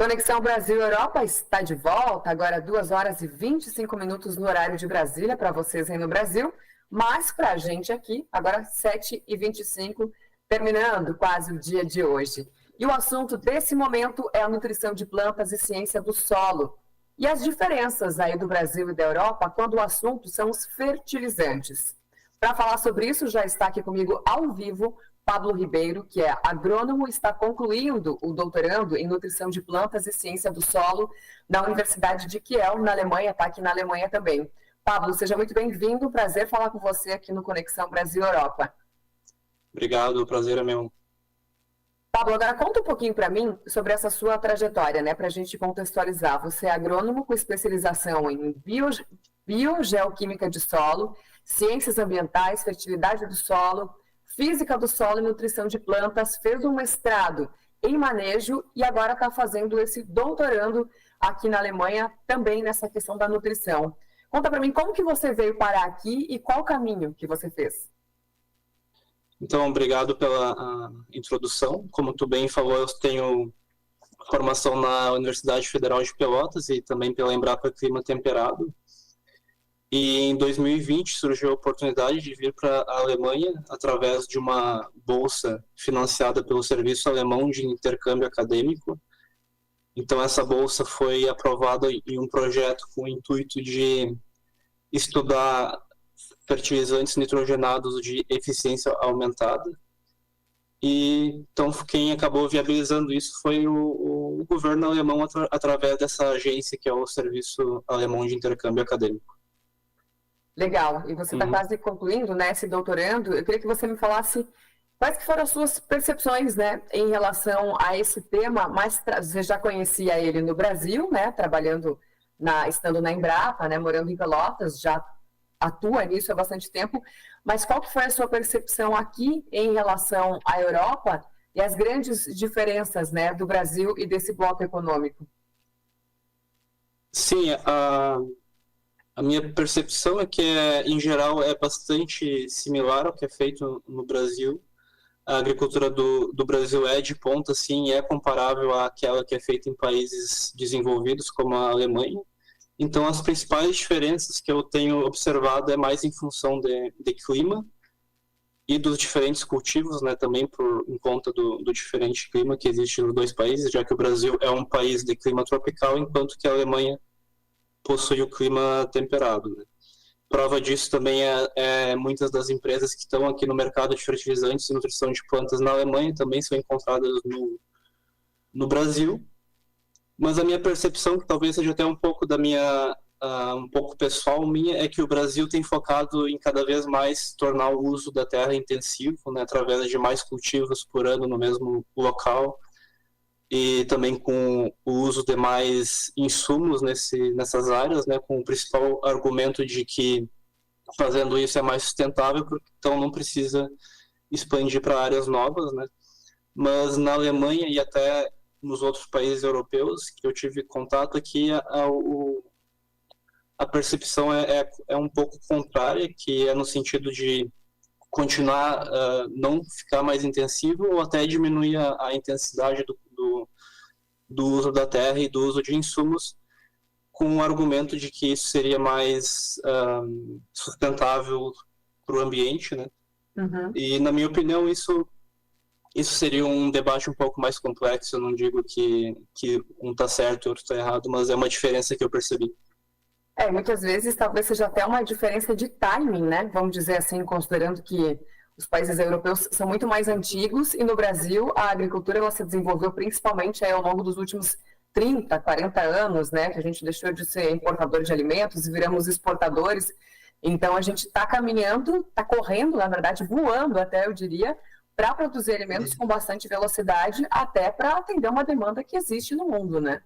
Conexão Brasil-Europa está de volta, agora 2 horas e 25 minutos no horário de Brasília, para vocês aí no Brasil, mas para a gente aqui, agora 7h25, terminando quase o dia de hoje. E o assunto desse momento é a nutrição de plantas e ciência do solo. E as diferenças aí do Brasil e da Europa quando o assunto são os fertilizantes. Para falar sobre isso, já está aqui comigo ao vivo Pablo Ribeiro, que é agrônomo, está concluindo o doutorando em nutrição de plantas e ciência do solo na Universidade de Kiel, na Alemanha, está aqui na Alemanha também. Pablo, seja muito bem-vindo, prazer falar com você aqui no Conexão Brasil-Europa. Obrigado, o prazer é meu. Pablo, agora conta um pouquinho para mim sobre essa sua trajetória, né, para a gente contextualizar. Você é agrônomo com especialização em biogeoquímica de solo, ciências ambientais, fertilidade do solo, física do solo e nutrição de plantas, fez um mestrado em manejo e agora está fazendo esse doutorando aqui na Alemanha, também nessa questão da nutrição. Conta para mim como que você veio parar aqui e qual o caminho que você fez. Então, obrigado pela introdução. Como tu bem falou, eu tenho formação na Universidade Federal de Pelotas e também pela Embrapa Clima Temperado. E em 2020 surgiu a oportunidade de vir para a Alemanha através de uma bolsa financiada pelo Serviço Alemão de Intercâmbio Acadêmico. Então essa bolsa foi aprovada em um projeto com o intuito de estudar fertilizantes nitrogenados de eficiência aumentada. E então quem acabou viabilizando isso foi o governo alemão através dessa agência que é o Serviço Alemão de Intercâmbio Acadêmico. Legal, e você está quase concluindo, né, esse doutorando. Eu queria que você me falasse quais que foram as suas percepções, né, em relação a esse tema, mas você já conhecia ele no Brasil, né, estando na Embrapa, né, morando em Pelotas, já atua nisso há bastante tempo, mas qual que foi a sua percepção aqui em relação à Europa e as grandes diferenças, né, do Brasil e desse bloco econômico? Sim, a minha percepção é que, em geral, é bastante similar ao que é feito no Brasil. A agricultura do Brasil é de ponta, sim, é comparável àquela que é feita em países desenvolvidos, como a Alemanha. Então, as principais diferenças que eu tenho observado é mais em função de clima e dos diferentes cultivos, né, também em conta do diferente clima que existe nos dois países, já que o Brasil é um país de clima tropical, enquanto que a Alemanha possui o clima temperado, né? Prova disso também é muitas das empresas que estão aqui no mercado de fertilizantes e nutrição de plantas na Alemanha também são encontradas no Brasil. Mas a minha percepção, que talvez seja até um pouco um pouco pessoal minha, é que o Brasil tem focado em cada vez mais tornar o uso da terra intensivo, né, através de mais cultivos por ano no mesmo local, e também com o uso de mais insumos nessas áreas, né, com o principal argumento de que fazendo isso é mais sustentável, porque então não precisa expandir para áreas novas, né? Mas na Alemanha e até nos outros países europeus que eu tive contato aqui, a percepção é um pouco contrária, que é no sentido de continuar, não ficar mais intensivo ou até diminuir a intensidade do uso da terra e do uso de insumos, com o argumento de que isso seria mais sustentável para o ambiente, né? Uhum. E, na minha opinião, isso seria um debate um pouco mais complexo. Eu não digo que um está certo e o outro está errado, mas é uma diferença que eu percebi. Muitas vezes talvez seja até uma diferença de timing, né? Vamos dizer assim, considerando que os países europeus são muito mais antigos e no Brasil a agricultura ela se desenvolveu principalmente ao longo dos últimos 30, 40 anos, né? Que a gente deixou de ser importador de alimentos e viramos exportadores. Então a gente está caminhando, está correndo, na verdade, voando até, eu diria, para produzir alimentos com bastante velocidade, até para atender uma demanda que existe no mundo, né?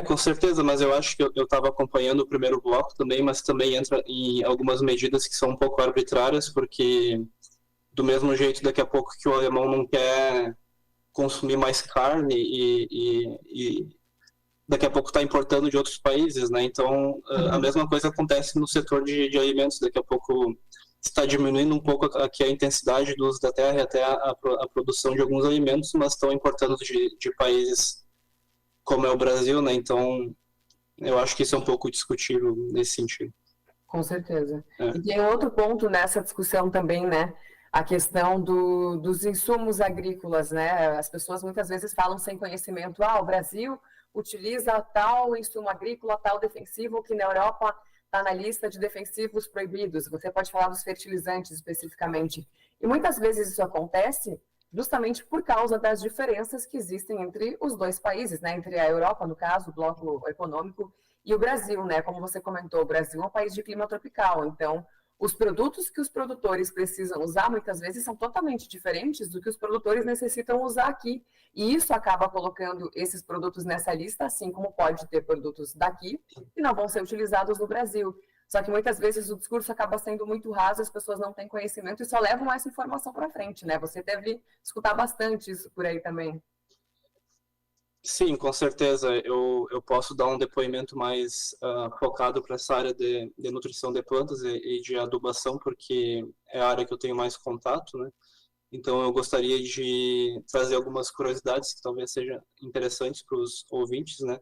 Com certeza, mas eu acho que eu estava acompanhando o primeiro bloco também, mas também entra em algumas medidas que são um pouco arbitrárias, porque do mesmo jeito daqui a pouco que o alemão não quer consumir mais carne e daqui a pouco está importando de outros países, né? Então a mesma coisa acontece no setor de alimentos, daqui a pouco está diminuindo um pouco aqui a intensidade do uso da terra e até a produção de alguns alimentos, mas estão importando de países como é o Brasil, né? Então, eu acho que isso é um pouco discutível nesse sentido. Com certeza. É. E tem outro ponto nessa discussão também, né? A questão dos insumos agrícolas, né? As pessoas muitas vezes falam sem conhecimento, o Brasil utiliza tal insumo agrícola, tal defensivo, que na Europa está na lista de defensivos proibidos. Você pode falar dos fertilizantes especificamente. E muitas vezes isso acontece justamente por causa das diferenças que existem entre os dois países, né? Entre a Europa, no caso, o bloco econômico, e o Brasil, né? Como você comentou, o Brasil é um país de clima tropical, então os produtos que os produtores precisam usar muitas vezes são totalmente diferentes do que os produtores necessitam usar aqui. E isso acaba colocando esses produtos nessa lista, assim como pode ter produtos daqui que não vão ser utilizados no Brasil. Só que muitas vezes o discurso acaba sendo muito raso, as pessoas não têm conhecimento e só levam essa informação para frente, né? Você deve escutar bastante isso por aí também. Sim, com certeza. Eu posso dar um depoimento mais focado para essa área de nutrição de plantas e de adubação, porque é a área que eu tenho mais contato, né? Então, eu gostaria de trazer algumas curiosidades que talvez sejam interessantes para os ouvintes, né?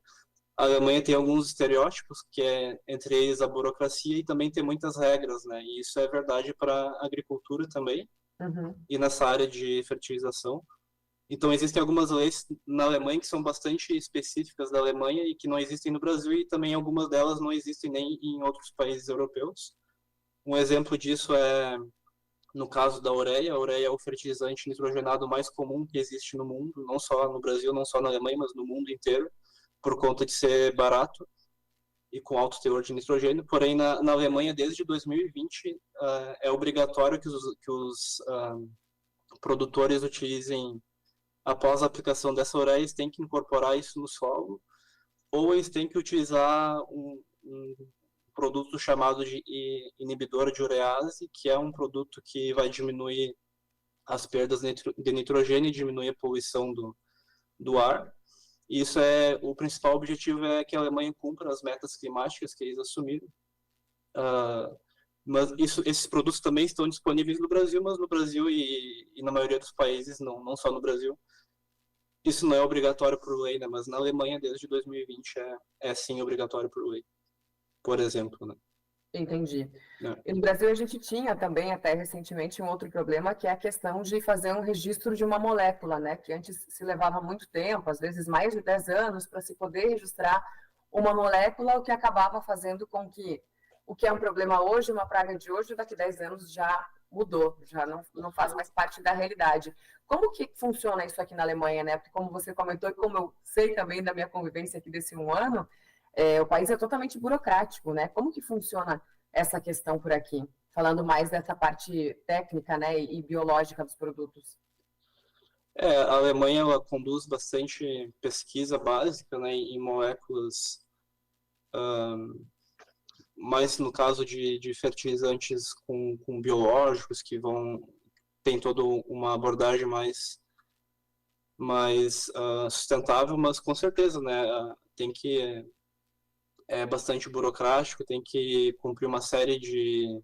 A Alemanha tem alguns estereótipos, que é entre eles a burocracia, e também tem muitas regras, né? E isso é verdade para a agricultura também, Uhum. e nessa área de fertilização. Então, existem algumas leis na Alemanha que são bastante específicas da Alemanha e que não existem no Brasil, e também algumas delas não existem nem em outros países europeus. Um exemplo disso é no caso da ureia. A ureia é o fertilizante nitrogenado mais comum que existe no mundo, não só no Brasil, não só na Alemanha, mas no mundo inteiro, por conta de ser barato e com alto teor de nitrogênio. Porém, na Alemanha, desde 2020, é obrigatório que os produtores utilizem, após a aplicação dessa ureia, eles têm que incorporar isso no solo, ou eles têm que utilizar um produto chamado de inibidor de urease, que é um produto que vai diminuir as perdas de nitrogênio e diminuir a poluição do ar. E isso o principal objetivo é que a Alemanha cumpra as metas climáticas que eles assumiram. Mas esses produtos também estão disponíveis no Brasil, mas no Brasil e na maioria dos países, não só no Brasil, isso não é obrigatório por lei, né? Mas na Alemanha, desde 2020, é sim obrigatório por lei, por exemplo, né? Entendi. É. E no Brasil a gente tinha também, até recentemente, um outro problema, que é a questão de fazer um registro de uma molécula, né? Que antes se levava muito tempo, às vezes mais de 10 anos, para se poder registrar uma molécula, o que acabava fazendo com que o que é um problema hoje, uma praga de hoje, daqui a 10 anos já mudou, já não faz mais parte da realidade. Como que funciona isso aqui na Alemanha, né? Porque como você comentou, e como eu sei também da minha convivência aqui desse um ano, o país é totalmente burocrático, né? Como que funciona essa questão por aqui? Falando mais dessa parte técnica, né, e biológica dos produtos. A Alemanha ela conduz bastante pesquisa básica, né, em moléculas, mais no caso de fertilizantes com biológicos, que tem toda uma abordagem mais sustentável, mas com certeza, né, é bastante burocrático, tem que cumprir uma série de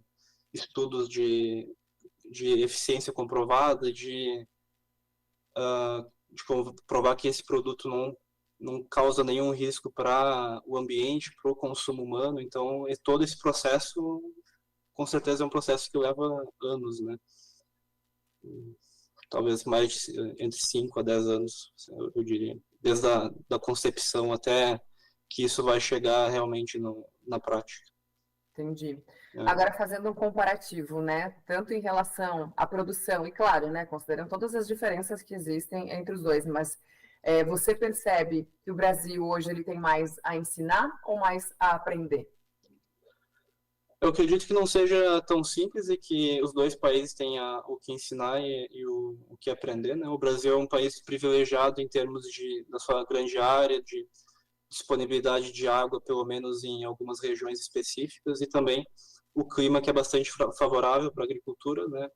estudos de eficiência comprovada, de provar que esse produto não causa nenhum risco para o ambiente, para o consumo humano. Então, todo esse processo, com certeza, é um processo que leva anos, né? Talvez mais entre 5 a 10 anos, eu diria. Desde da concepção até que isso vai chegar realmente na prática. Entendi. Agora, fazendo um comparativo, né, tanto em relação à produção, e claro, né, considerando todas as diferenças que existem entre os dois, mas você percebe que o Brasil hoje ele tem mais a ensinar ou mais a aprender? Eu acredito que não seja tão simples e que os dois países têm o que ensinar e o que aprender, né? O Brasil é um país privilegiado em termos da sua grande área, de disponibilidade de água, pelo menos em algumas regiões específicas, e também o clima, que é bastante favorável para a agricultura, né?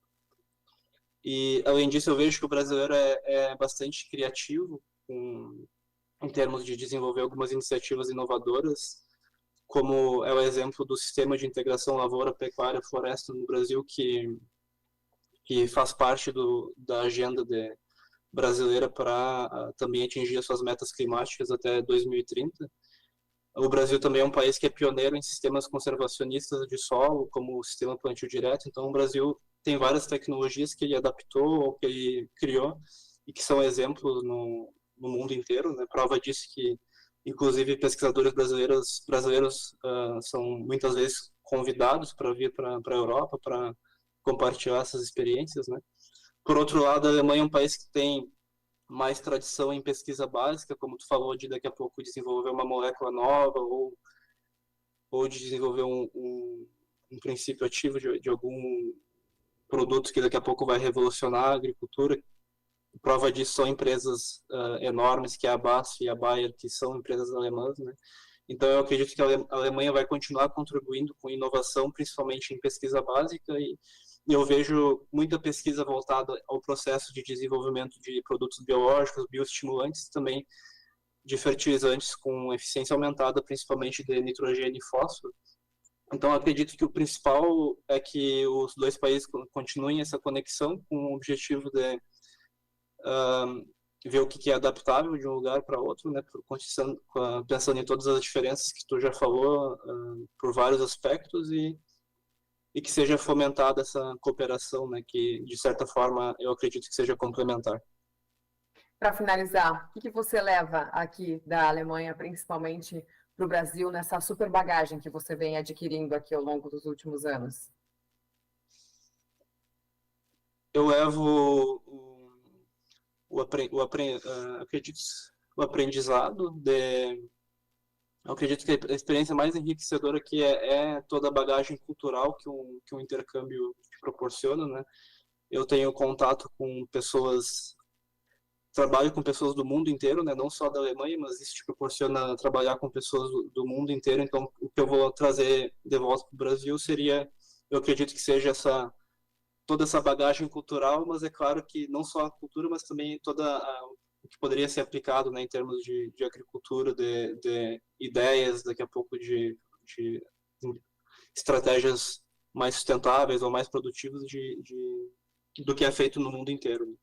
E, além disso, eu vejo que o brasileiro é bastante criativo em termos de desenvolver algumas iniciativas inovadoras, como é o exemplo do Sistema de Integração Lavoura, Pecuária, Floresta no Brasil, que faz parte da agenda brasileira para também atingir as suas metas climáticas até 2030. O Brasil também é um país que é pioneiro em sistemas conservacionistas de solo, como o sistema plantio direto. Então, o Brasil tem várias tecnologias que ele adaptou ou que ele criou e que são exemplos no mundo inteiro, né? Prova disso que, inclusive, pesquisadores brasileiros são muitas vezes convidados para vir para a Europa para compartilhar essas experiências, né? Por outro lado, a Alemanha é um país que tem mais tradição em pesquisa básica, como tu falou, de daqui a pouco desenvolver uma molécula nova ou de desenvolver um princípio ativo de algum produto que daqui a pouco vai revolucionar a agricultura. Prova disso são empresas enormes, que é a BASF e a Bayer, que são empresas alemãs, né? Então, eu acredito que a Alemanha vai continuar contribuindo com inovação, principalmente em pesquisa básica, e eu vejo muita pesquisa voltada ao processo de desenvolvimento de produtos biológicos, bioestimulantes, também de fertilizantes com eficiência aumentada, principalmente de nitrogênio e fósforo. Então, acredito que o principal é que os dois países continuem essa conexão com o objetivo de ver o que é adaptável de um lugar para outro, né, pensando em todas as diferenças que tu já falou, por vários aspectos, e que seja fomentada essa cooperação, né, que, de certa forma, eu acredito que seja complementar. Para finalizar, o que você leva aqui da Alemanha, principalmente para o Brasil, nessa super bagagem que você vem adquirindo aqui ao longo dos últimos anos? Eu levo o aprendizado eu acredito que a experiência mais enriquecedora aqui é toda a bagagem cultural que um intercâmbio proporciona, né? Eu tenho contato com trabalho com pessoas do mundo inteiro, né? Não só da Alemanha, mas isso te proporciona trabalhar com pessoas do mundo inteiro. Então, o que eu vou trazer de volta para o Brasil eu acredito que seja toda essa bagagem cultural, mas é claro que não só a cultura, mas também o que poderia ser aplicado, né, em termos de agricultura, de ideias, daqui a pouco de estratégias mais sustentáveis ou mais produtivas do que é feito no mundo inteiro.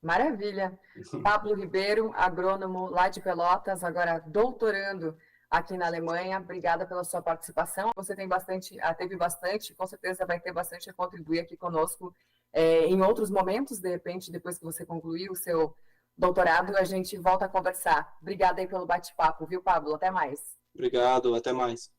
Maravilha. Pablo Ribeiro, agrônomo lá de Pelotas, agora doutorando aqui na Alemanha. Obrigada pela sua participação. Você teve bastante, com certeza vai ter bastante a contribuir aqui conosco em outros momentos, de repente, depois que você concluir o seu doutorado, a gente volta a conversar. Obrigada aí pelo bate-papo, viu, Pablo? Até mais. Obrigado, até mais.